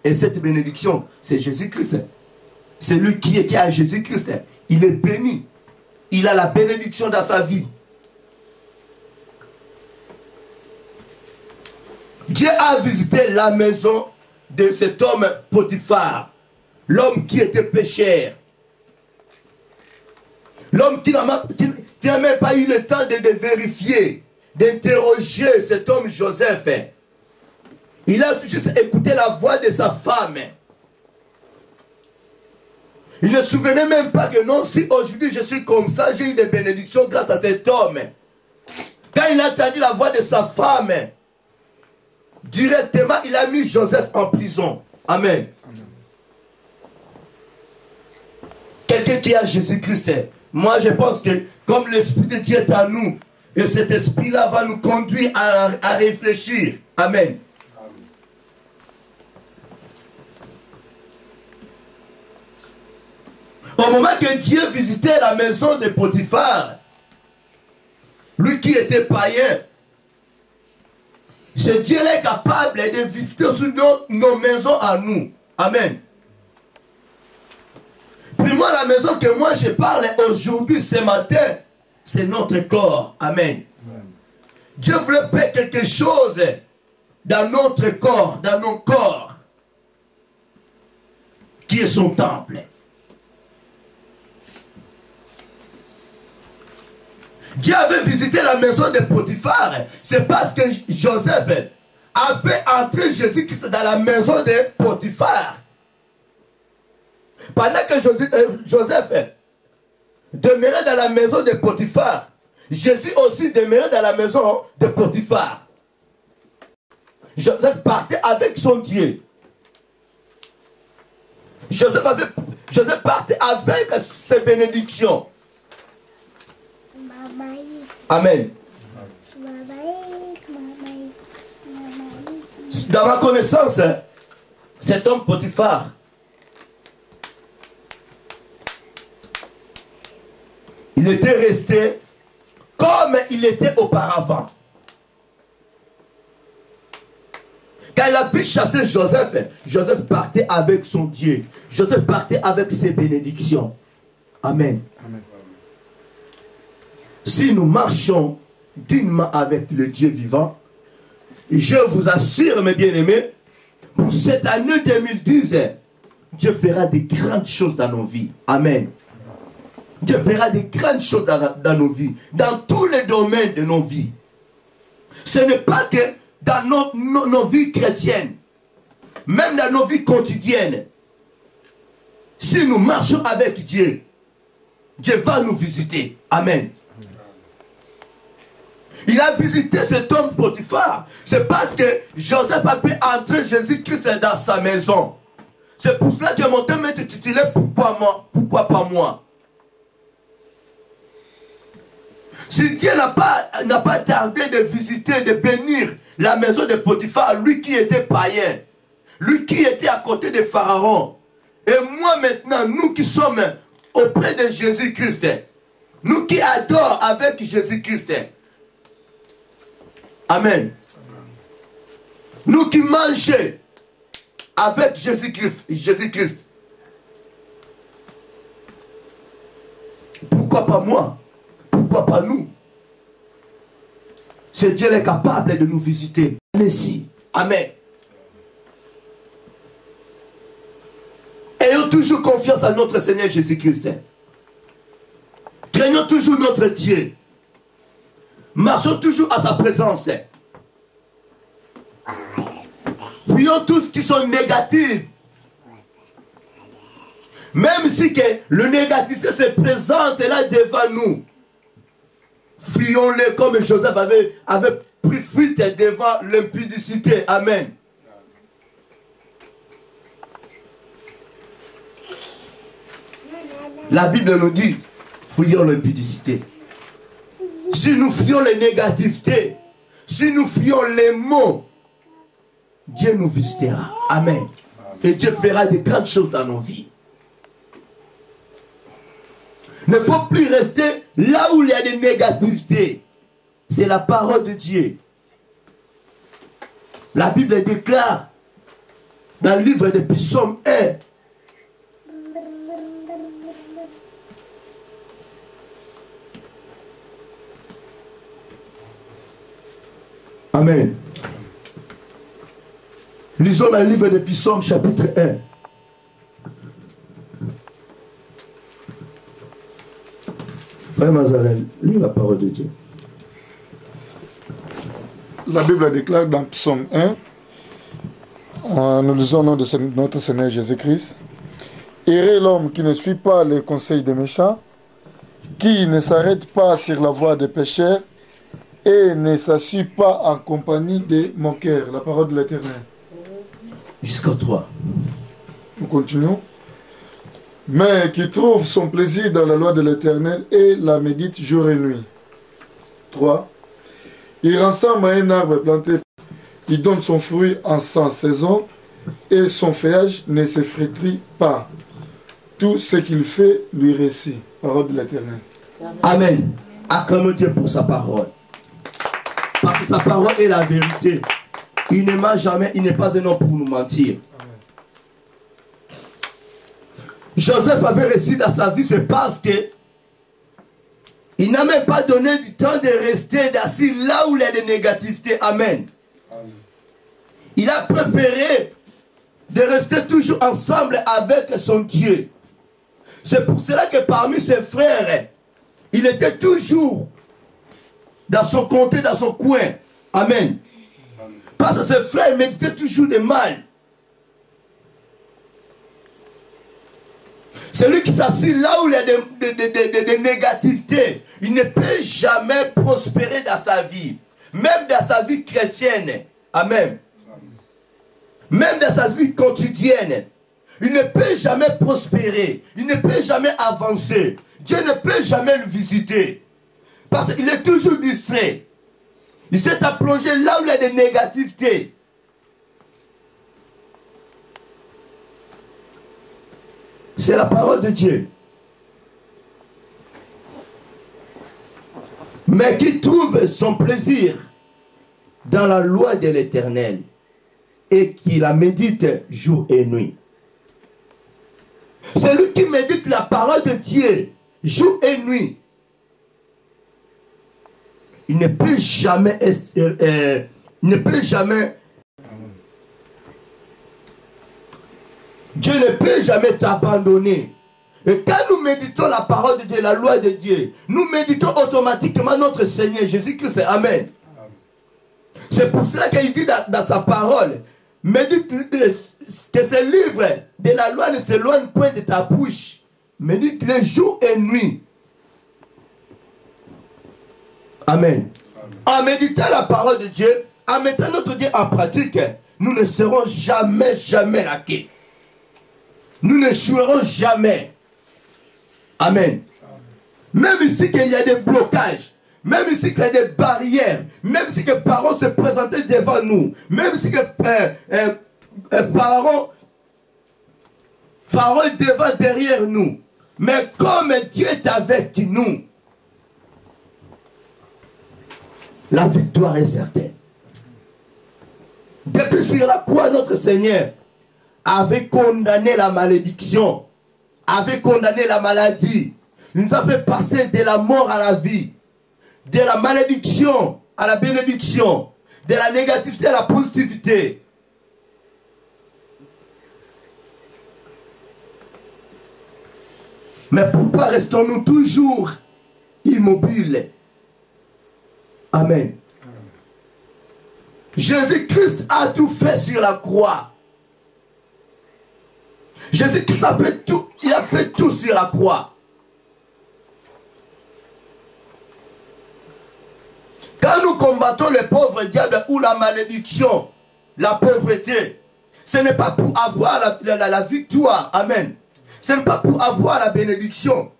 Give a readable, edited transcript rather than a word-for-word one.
Et cette bénédiction, c'est Jésus-Christ. C'est lui qui est à Jésus-Christ. Il est béni. Il a la bénédiction dans sa vie. Dieu a visité la maison de cet homme Potiphar, l'homme qui était pécheur, l'homme qui n'a même pas eu le temps de vérifier, d'interroger cet homme Joseph. Il a juste écouté la voix de sa femme. Il ne se souvenait même pas que non, si aujourd'hui je suis comme ça, j'ai eu des bénédictions grâce à cet homme. Quand il a entendu la voix de sa femme, directement, il a mis Joseph en prison. Amen. Quelqu'un qui a Jésus-Christ. Moi, je pense que comme l'Esprit de Dieu est à nous, et cet Esprit-là va nous conduire à réfléchir. Amen. Au moment que Dieu visitait la maison de Potiphar, lui qui était païen, ce Dieu est capable de visiter sur nos maisons à nous. Amen. Puis moi, la maison que moi je parle aujourd'hui, ce matin, c'est notre corps. Amen. Dieu voulait faire quelque chose dans notre corps, dans nos corps, qui est son temple. Dieu avait visité la maison de Potiphar. C'est parce que Joseph avait entré Jésus-Christ dans la maison de Potiphar. Pendant que Joseph demeurait dans la maison de Potiphar, Jésus aussi demeurait dans la maison de Potiphar. Joseph partait avec son Dieu. Joseph partait avec ses bénédictions. Amen. Dans ma connaissance, cet homme Potiphar, il était resté comme il était auparavant. Quand il a pu chasser Joseph, Joseph partait avec son Dieu. Joseph partait avec ses bénédictions. Amen. Amen. Si nous marchons d'une main avec le Dieu vivant, je vous assure, mes bien-aimés, pour cette année 2010, Dieu fera des grandes choses dans nos vies. Amen. Dieu fera des grandes choses dans nos vies, dans tous les domaines de nos vies. Ce n'est pas que dans nos vies chrétiennes, même dans nos vies quotidiennes. Si nous marchons avec Dieu, Dieu va nous visiter. Amen. Il a visité cet homme Potiphar. C'est parce que Joseph a pu entrer Jésus-Christ dans sa maison. C'est pour cela que mon thème est intitulé « Pourquoi pas moi ?» Si Dieu n'a pas tardé de visiter, de bénir la maison de Potiphar, lui qui était païen, lui qui était à côté de Pharaon, et moi maintenant, nous qui sommes auprès de Jésus-Christ, nous qui adorons avec Jésus-Christ, amen. Nous qui mangeons avec Jésus-Christ. Pourquoi pas moi? Pourquoi pas nous? C'est Dieu est capable de nous visiter. Allez-y. Amen. Ayons toujours confiance en notre Seigneur Jésus-Christ. Craignons toujours notre Dieu. Marchons toujours à sa présence. Fuyons tous ce qui sont négatifs. Même si que le négatif se présente là devant nous. Fuyons-le comme Joseph avait pris fuite devant l'impudicité. Amen. La Bible nous dit, fuyons l'impudicité. Si nous fuyons les négativités, si nous fuyons les mots, Dieu nous visitera. Amen. Et Dieu fera de grandes choses dans nos vies. Il ne faut plus rester là où il y a des négativités. C'est la parole de Dieu. La Bible déclare dans le livre des Psaumes 1. Amen. Lisons dans le livre des Psaumes, chapitre 1. Frère Mazarel, lis la parole de Dieu. La Bible déclare dans Psaume 1, nous lisons au nom de notre Seigneur Jésus-Christ: Heureux l'homme qui ne suit pas les conseils des méchants, qui ne s'arrête pas sur la voie des pécheurs et ne s'assied pas en compagnie des moqueurs. La parole de l'Éternel. Jusqu'au 3. Nous continuons. Mais qui trouve son plaisir dans la loi de l'Éternel et la médite jour et nuit. 3. Il rassemble un arbre planté, il donne son fruit en sa saison et son feuillage ne se flétrit pas. Tout ce qu'il fait lui réussit. Parole de l'Éternel. Amen. Acclamons Dieu pour sa parole. Parce que sa parole est la vérité. Il ne ment jamais, il n'est pas un homme pour nous mentir. Joseph avait réussi dans sa vie, c'est parce que il n'a même pas donné du temps de rester assis là où il y a des négativités. Amen. Amen. Il a préféré de rester toujours ensemble avec son Dieu. C'est pour cela que parmi ses frères, il était toujours dans son comté, dans son coin. Amen. Amen. Parce que ses frères méditaient toujours de mal. Celui qui s'assied là où il y a des négativités, il ne peut jamais prospérer dans sa vie. Même dans sa vie chrétienne. Amen. Même dans sa vie quotidienne. Il ne peut jamais prospérer. Il ne peut jamais avancer. Dieu ne peut jamais le visiter. Parce qu'il est toujours distrait. Il s'est plongé là où il y a des négativités. C'est la parole de Dieu. Mais qui trouve son plaisir dans la loi de l'Éternel et qui la médite jour et nuit. Celui qui médite la parole de Dieu jour et nuit, il ne peut jamais Dieu ne peut jamais t'abandonner. Et quand nous méditons la parole de Dieu, la loi de Dieu, nous méditons automatiquement notre Seigneur Jésus-Christ. Amen. C'est pour cela qu'il dit dans sa parole, médite que ce livre de la loi ne s'éloigne point de ta bouche. Médite-le jour et nuit. Amen. En méditant la parole de Dieu, en mettant notre Dieu en pratique, nous ne serons jamais raqués. Nous n'échouerons jamais. Amen. Même ici qu'il y a des blocages, même ici qu'il y a des barrières, même si que parents se présentaient devant nous, même si que Pharaon est devant derrière nous, mais comme Dieu est avec nous, la victoire est certaine. Depuis sur la croix, notre Seigneur avait condamné la malédiction, avait condamné la maladie. Il nous a fait passer de la mort à la vie, de la malédiction à la bénédiction, de la négativité à la positivité. Mais pourquoi restons-nous toujours immobiles? Amen. Jésus-Christ a tout fait sur la croix. Jésus-Christ a fait tout, il a fait tout sur la croix. Quand nous combattons le pauvre diable ou la malédiction, la pauvreté, ce n'est pas pour avoir la victoire. Amen. Ce n'est pas pour avoir la bénédiction.